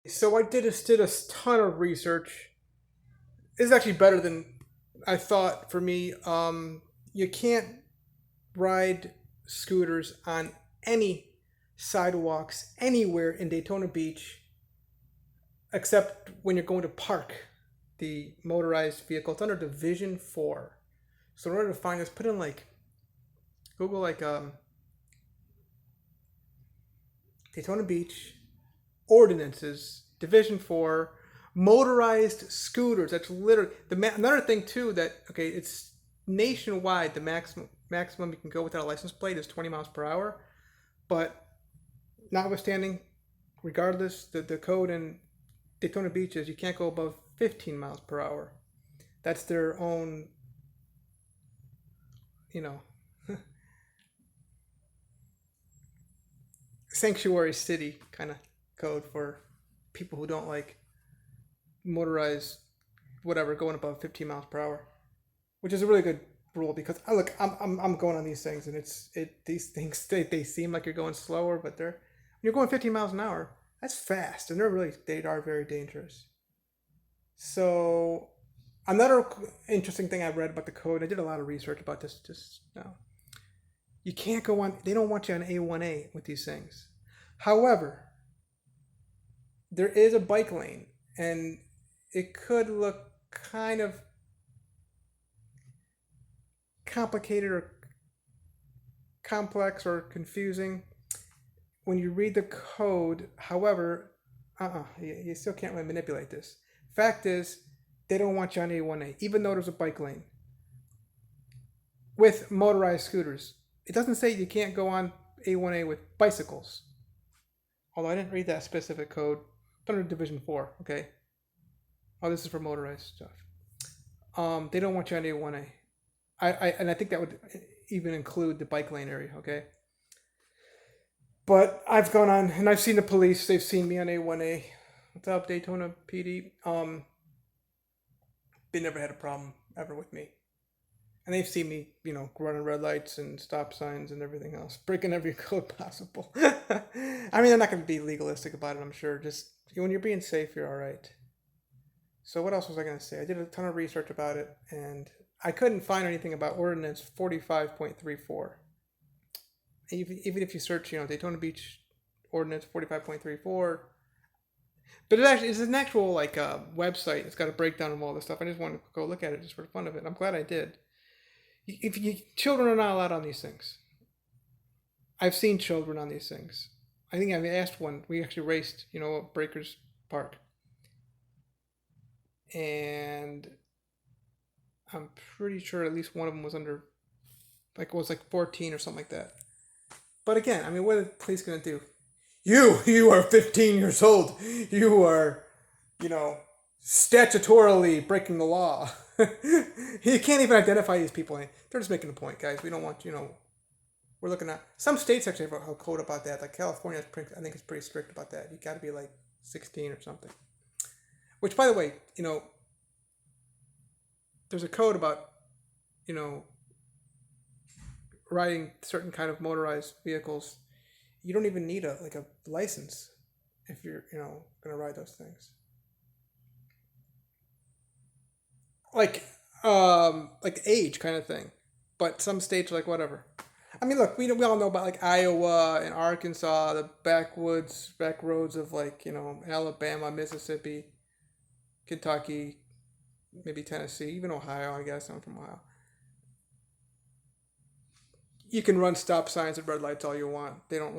So I did a ton of research. It's actually better than I thought for me. You can't ride scooters on any sidewalks anywhere in Daytona Beach except when you're going to park the motorized vehicle. It's under Division 4. So in order to find this, put in like Google like Daytona Beach ordinances, Division 4, motorized scooters. That's literally another thing too that okay, it's nationwide. The maximum you can go without a license plate is 20 miles per hour. But notwithstanding, regardless, the code in Daytona Beach is you can't go above 15 miles per hour. That's their own, you know, sanctuary city kind of code for people who don't like motorized whatever going above 15 miles per hour, which is a really good rule because look, I'm going on these things and these things they seem like you're going slower, but they're when you're going 15 miles an hour, that's fast, and they are very dangerous. So another interesting thing I read about the code, I did a lot of research about this just now. You can't go on. They don't want you on A1A with these things. However, there is a bike lane, and it could look kind of complicated or complex or confusing when you read the code. However, you still can't really manipulate this. Fact is, they don't want you on A1A, even though there's a bike lane with motorized scooters. It doesn't say you can't go on A1A with bicycles. Although I didn't read that specific code. It's under Division 4, okay? Oh, this is for motorized stuff. They don't want you on A1A. And I think that would even include the bike lane area, okay? But I've gone on and I've seen the police. They've seen me on A1A. What's up, Daytona PD? They never had a problem ever with me. And they've seen me, running red lights and stop signs and everything else, breaking every code possible. I mean, they're not going to be legalistic about it, I'm sure. Just when you're being safe, you're all right. So what else was I going to say? I did a ton of research about it, and I couldn't find anything about Ordinance 45.34. Even if you search, Daytona Beach Ordinance 45.34, but it's an actual website. It's got a breakdown of all this stuff. I just wanted to go look at it just for the fun of it. I'm glad I did. If children are not allowed on these things. I've seen children on these things. I think I asked one. We actually raced, at Breakers Park, and I'm pretty sure at least one of them was under, was 14 or something like that. But again, I mean, what are the police gonna do? You are 15 years old. You are, statutorily breaking the law. You can't even identify these people. They're just making a point, guys. We don't want, we're looking at some states actually have a code about that. Like California, I think it's pretty strict about that. You got to be 16 or something. Which, by the way, there's a code about, riding certain kind of motorized vehicles. You don't even need a license if you're gonna ride those things. Like age kind of thing, but some states are whatever. I mean, look, we all know about Iowa and Arkansas, the back roads of Alabama, Mississippi, Kentucky, maybe Tennessee, even Ohio. I guess I'm from Ohio. You can run stop signs and red lights all you want. They don't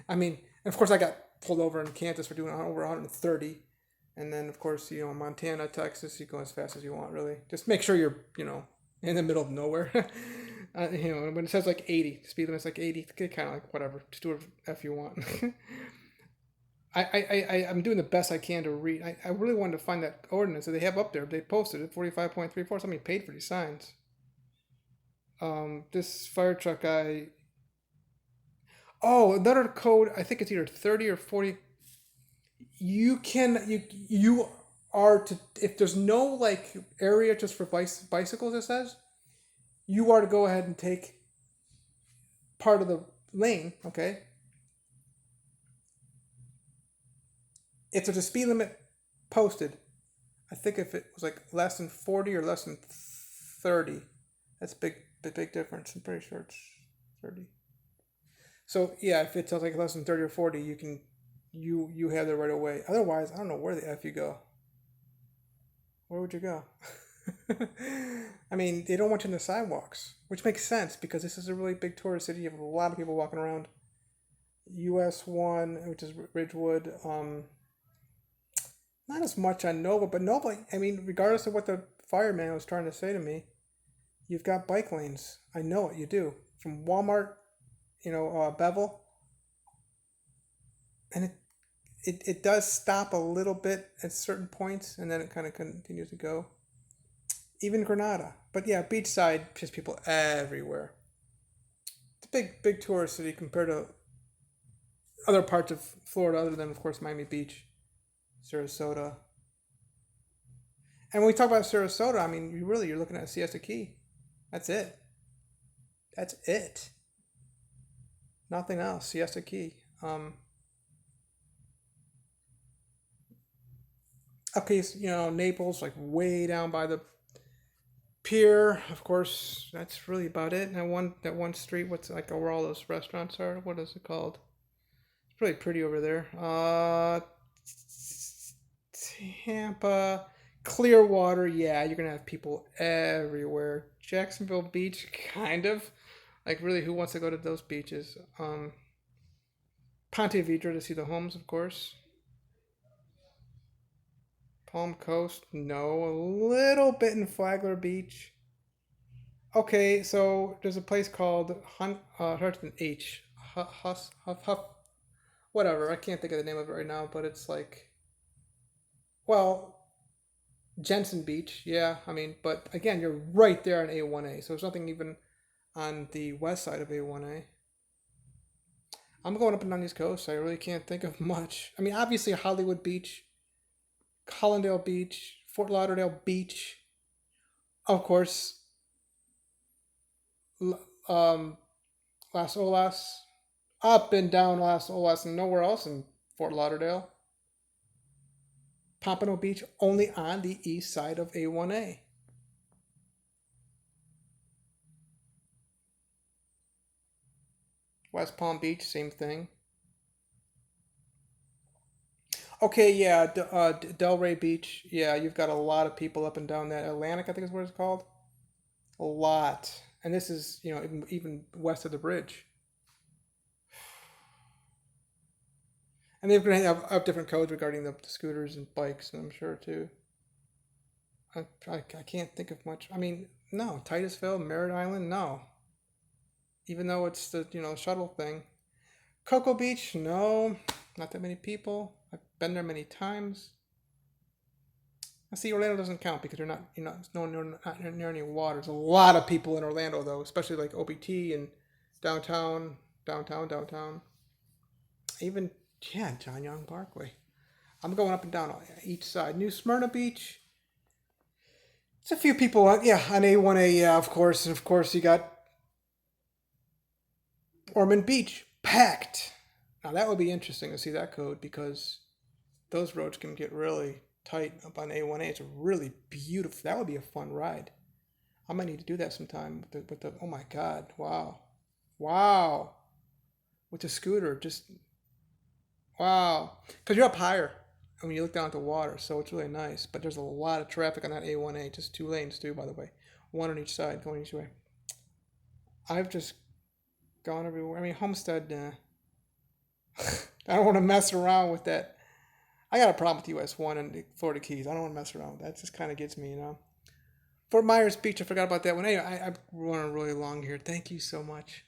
I mean, of course, I got pulled over in Kansas for doing over 130. And then, of course, Montana, Texas, you go as fast as you want, really. Just make sure you're, in the middle of nowhere. When it says 80, speed limit's 80, kind of whatever. Just do whatever F you want. I'm doing the best I can to read. I really wanted to find that ordinance that they have up there. They posted it, 45.34. Somebody paid for these signs. This fire truck guy. Oh, another code. I think it's either 30 or 40. You are to, if there's no area just for bicycles, it says you are to go ahead and take part of the lane. Okay. if there's a speed limit posted, I think if it was like less than 40 or less than 30, that's big difference. I'm pretty sure it's 30. So yeah, if it's like less than 30 or 40, you have the right of way. Otherwise, I don't know where the f you go. Where would you go? I mean, they don't want you in the sidewalks, which makes sense because this is a really big tourist city. You have a lot of people walking around. US one, which is Ridgewood. Not as much on Nova, but Nova. I mean, regardless of what the fireman was trying to say to me, you've got bike lanes. I know it. You do from Walmart, Bevel, and it does stop a little bit at certain points, and then it kind of continues to go. Even Granada, but yeah, beachside, just people everywhere. It's a big tourist city compared to other parts of Florida, other than of course Miami Beach, Sarasota. And when we talk about Sarasota, I mean, you're looking at Siesta Key. That's it. That's it. Nothing else. Siesta Key. Okay, so, Naples, like way down by the pier. Of course, that's really about it. And that one street, what's like where all those restaurants are? What is it called? It's really pretty over there. Tampa, Clearwater. Yeah, you're gonna have people everywhere. Jacksonville Beach, kind of. Like really, who wants to go to those beaches? Ponte Vedra to see the homes, of course. Palm Coast, no. A little bit in Flagler Beach. Okay, so there's a place called starts with an H. Huff, whatever. I can't think of the name of it right now, but it's like, well, Jensen Beach. Yeah, I mean, but again, you're right there on A1A, so there's nothing even on the west side of A1A. I'm going up and down these coasts. I really can't think of much. I mean, obviously Hollywood Beach, Collindale Beach, Fort Lauderdale Beach, of course, um, Las Olas, up and down Las Olas, and nowhere else in Fort Lauderdale. Pompano Beach only on the east side of A1A. West Palm Beach, same thing. Okay, yeah, Delray Beach. Yeah, you've got a lot of people up and down that Atlantic, I think is what it's called. A lot. And this is, even west of the bridge. And they're going to have different codes regarding the scooters and bikes, I'm sure, too. I can't think of much. I mean, no. Titusville, Merritt Island, no. Even though it's the, shuttle thing. Cocoa Beach, no. Not that many people. I've been there many times. I see Orlando doesn't count because not near any water. There's a lot of people in Orlando though, especially like OBT and downtown, downtown. Even yeah, John Young Parkway. I'm going up and down each side. New Smyrna Beach. It's a few people. Yeah, on A1A. Yeah, of course, and of course you got Ormond Beach packed. Now that would be interesting to see that code because those roads can get really tight up on A1A. It's really beautiful. That would be a fun ride. I might need to do that sometime with the oh my god, wow, with the scooter, just wow, because you're up higher and when you look down at the water, so it's really nice. But there's a lot of traffic on that A1A, just two lanes too, by the way, one on each side going each way. I've just gone everywhere. I mean, Homestead. I don't want to mess around with that. I got a problem with US one and the Florida Keys. I don't want to mess around with that. It just kind of gets me. Fort Myers Beach. I forgot about that one. Anyway, I run really long here. Thank you so much.